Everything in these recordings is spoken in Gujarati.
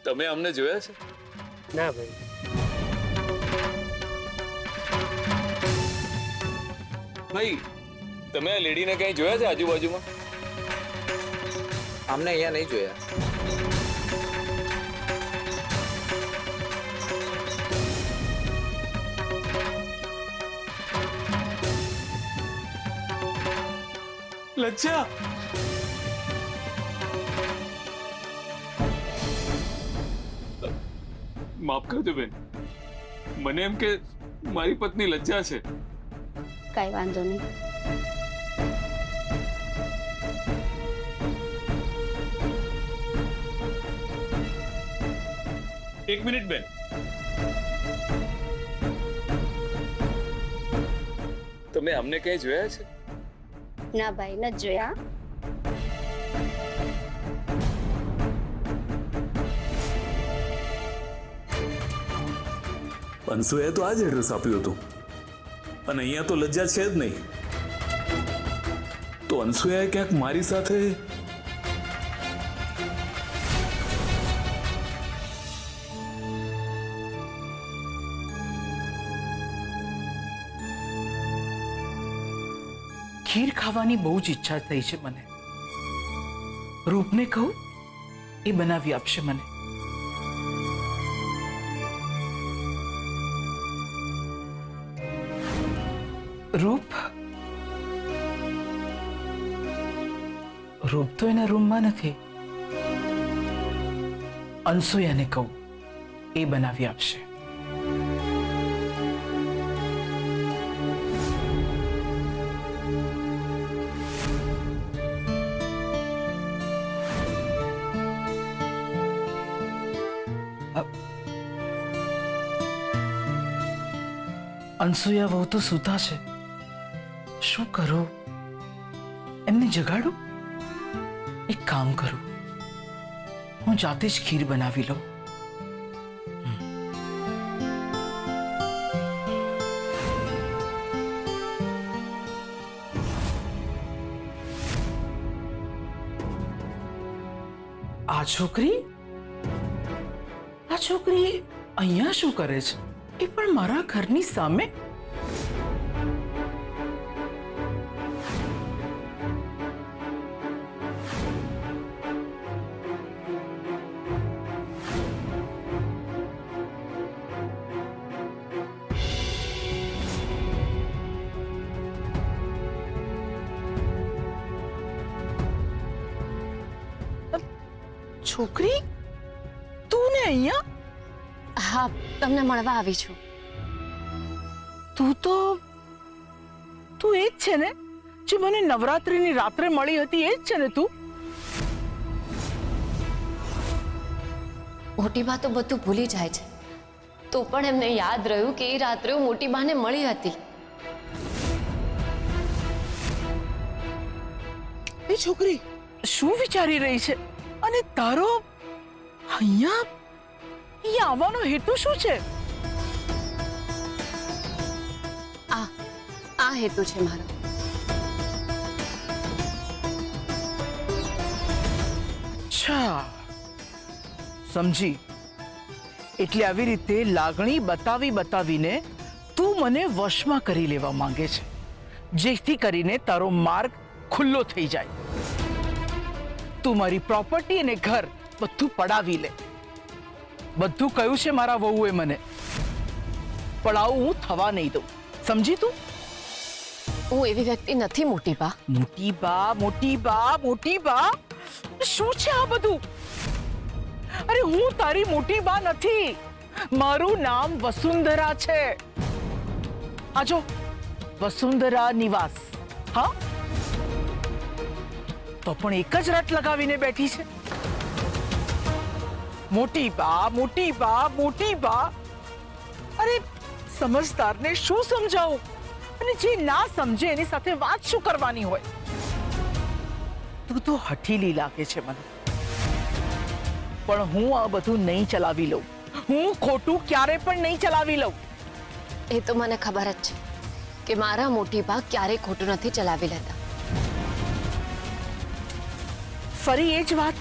તમે અમને જોયા છે? ના ભાઈ, ભાઈ તમે આ લેડીને કઈ જોયા છે આજુબાજુમાં? અમને અહીંયા નહીં જોયા. લચ્છા, માફ કરજો બેન, મને એમ કે મારી પત્ની લજ્જા છે. કઈ વાંધો નહીં. એક મિનિટ બેન, તમે અમને કઈ જોયા છે? ના ભાઈ, નથી જોયા. અનસુયાએ તો આ જ એડ્રેસ આપ્યું હતું અને અહીંયા તો લજ્જા છે જ નહીં. તો અનસુયાએ ક્યાંક મારી સાથે ખીર ખાવાની બહુ જ ઈચ્છા થઈ છે મને. રૂપને કહું, એ બનાવી આપશે મને. રૂપ રૂપ તો એના રૂમમાં નથી. અનસુયાને કહું, એ બનાવી આપશે. અનસુયા વહુ તો સૂતા છે. શું કરું? એમને જગાડું? એક કામ કરું, હું જાતે જ ખીર બનાવી લઉં. આ છોકરી અહીંયા શું કરે છે? એ પણ મારા ઘરની સામે. છોકરી, તું ને અહીંયા? હા, તમને મળવા આવી છું. તું એ જ છે ને જે મને નવરાત્રિની રાત્રે મળી હતી? એ જ છે ને તું? મોટી બા તો બધું ભૂલી જાય છે, તો પણ એમને યાદ રહ્યું કે એ રાત્રે હું મોટી બાને મળી હતી. એ છોકરી શું વિચારી રહી છે? અને તારો અહીંયા આવવાનો હેતુ શું છે? આ હેતુ છે મારો. અચ્છા, સમજી. એટલે આવી રીતે લાગણી બતાવીને તું મને વશમાં કરી લેવા માંગે છે, જેથી કરીને તારો માર્ગ ખુલ્લો થઈ જાય. તું મારી પ્રોપર્ટી અને ઘર બધું પડાવી લે. બધું કહ્યું છે મારા વહુએ મને, પણ આવું હું થવા નહીં દઉં. સમજી તું? હું એવી વ્યક્તિ નથી મોટી બા. મોટી બા શું છે આ બધું? અરે હું તારી મોટી બા નથી. મારું નામ વસુંધરા છે. આજો વસુંધરા નિવાસ. હા, તો પણ એક જ રટ લગાવીને બેઠી છે. મોટી બા. અરે સમજદારને શું સમજાવું, અને જે ના સમજે એની સાથે વાત શું કરવાની હોય? તું તો હઠીલી લાગે છે મને. પણ હું આ બધું નહીં ચલાવી લઉં. હું ખોટું ક્યારે પણ નહીં ચલાવી લઉં. એ તો મને ખબર જ છે કે મારા મોટી બા ક્યારેય ખોટું નથી ચલાવી લેતા. ફરી એ જ વાત.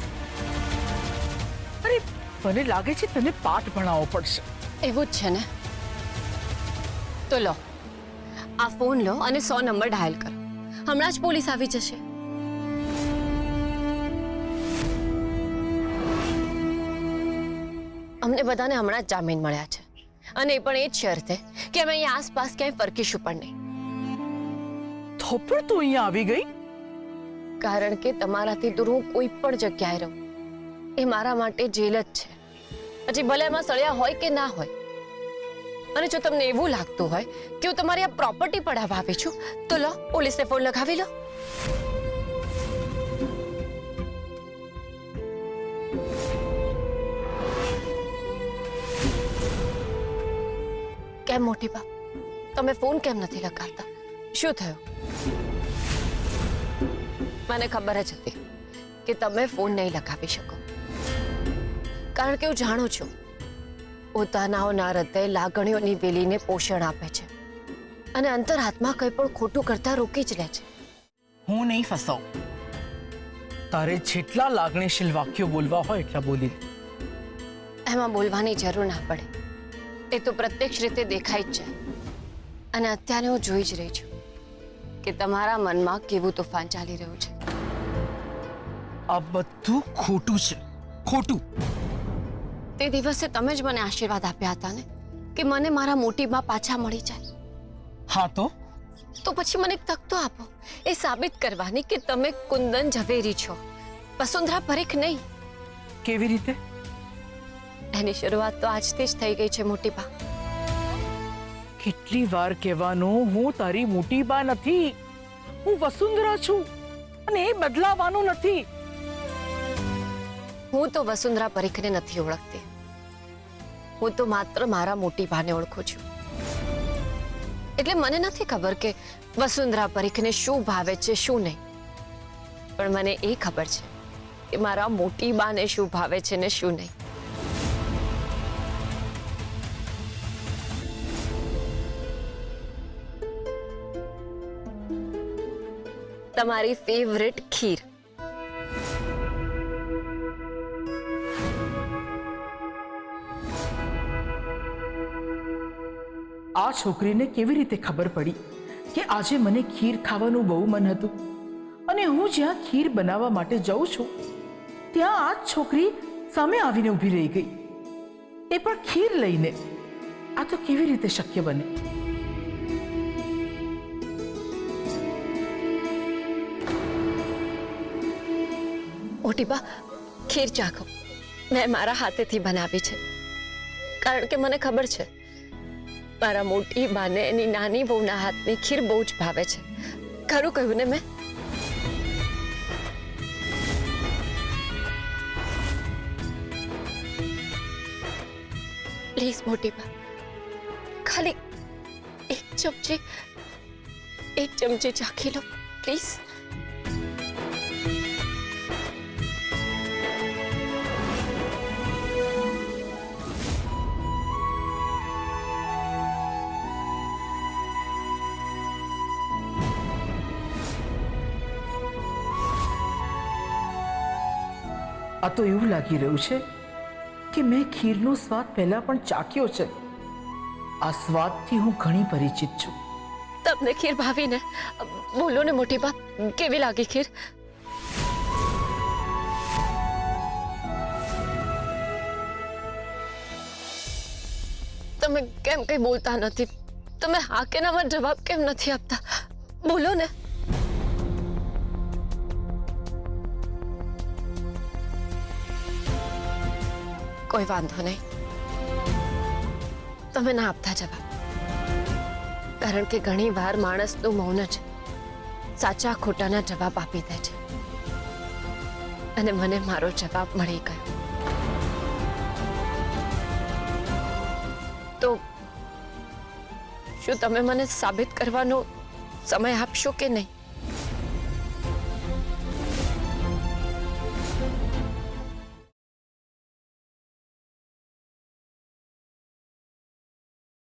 અરે મને લાગે છે તને પાઠ ભણાવવો પડશે. એવું જ છે ને? તો લો, આ ફોન લો અને 100 નંબર ડાયલ કરો. હમણાં જ પોલીસ આવી જશે. અમને બધાને હમણાં જ જામીન મળ્યા છે, અને એ પણ એ જ શરતે કે અમે અહીંયા આસપાસ ક્યાંય ફરકીશું પણ નહીં. તો પણ તું અહીંયા આવી ગઈ? કારણ કે તમારાથી દૂર હું કોઈ પણ જગ્યાએ રહું એ મારા માટે જેલ જ છે. પછી ભલે એમાં સળિયા હોય કે ના હોય. અને જો તમને એવું લાગતું હોય કે હું તમારી આ પ્રોપર્ટી પડાવવા આવી છું, તો લો, પોલીસને ફોન લગાવી લો. કેમ મોટી બા, તમે ફોન કેમ નથી લગાવતા? શું થયું? મને ખબર જ હતી કે તમે ફોન નહીં લગાવી શકો, કારણ કે હું જાણું છું પોતાનાઓના હૃદય લાગણીઓની વેલીને પોષણ આપે છે અને અંતરાત્મા કંઈ પણ ખોટું કરતા રોકી જ લે છે. હું નહીં ફસાઉં. તારે જેટલા લાગણીશીલ વાક્યો બોલવા હોય એટલા બોલી લે. એમાં બોલવાની જરૂર ના પડે, એ તો પ્રત્યક્ષ રીતે દેખાય જ છે. અને અત્યારે હું જોઈ જ રહી છું કે તમારા મનમાં કેવું તોફાન ચાલી રહ્યું છે. આ બધું ખોટું છે, ખોટું. તે દિવસે તમે જ મને આશીર્વાદ આપ્યા હતા ને કે મને મારા મોટી બા પાછા મળી જાય. હા તો પછી મને એક તક તો આપો, એ સાબિત કરવાની કે તમે કુંદન ઝવેરી છો, વસુંધરા પરીખ નહીં. કેવી રીતે? એની શરૂઆત તો આજથી જ થઈ ગઈ છે મોટી બા. કેટલી વાર કહેવાનું, હું તારી મોટી બા નથી, હું વસુંધરા છું, અને એ બદલાવાનું નથી. હું તો વસુંધરા પરીખને નથી ઓળખતી. હું તો માત્ર મારા મોટી બાને ઓળખું છું. એટલે મને નથી ખબર કે વસુંધરા પરીખને શું ભાવે છે શું નહીં, પણ મને એ ખબર છે કે મારા મોટી બાને શું ભાવે છે ને શું નહીં. તમારી ફેવરેટ ખીર. આ છોકરીને કેવી રીતે ખબર પડી કે આજે મને ખીર ખાવાનું બહુ મન હતું, અને હું જ્યાં ખીર બનાવવા માટે જાઉં છું ત્યાં આ જ છોકરી સામે આવીને ઊભી રહી ગઈ, એ પણ ખીર લઈને. આ તો કેવી રીતે શક્ય બને? મોટી બા, ખીર ચાખો. મેં મારા હાથેથી બનાવી છે, કારણ કે મને ખબર છે મારા મોટી બાને એની નાની બહુના હાથની ખીર બહુ જ ભાવે છે. ખરું કહ્યું ને મેં? પ્લીઝ મોટી બા, ખાલી એક ચમચી ચાખી લો પ્લીઝ. આ તો એવું લાગી રહ્યું છે કે મેં ખીરનો સ્વાદ પહેલા પણ ચાખ્યો છે. આ સ્વાદથી હું ઘણી પરિચિત છું. તમને ખીર ભાવી ને? બોલો ને મોટી બા, કેવી લાગી ખીર? તમે કેમ કઈ બોલતા નથી? તમે હા કે નામાં જવાબ કેમ નથી આપતા? બોલો ને. કોઈ વાંધો નહીં, તમે ના આપતા જવાબ, કારણ કે ઘણી વાર માણસનું મૌન જ સાચા ખોટાના જવાબ આપી દે છે, અને મને મારો જવાબ મળી ગયો. તો શું તમે મને સાબિત કરવાનો સમય આપશો કે નહીં?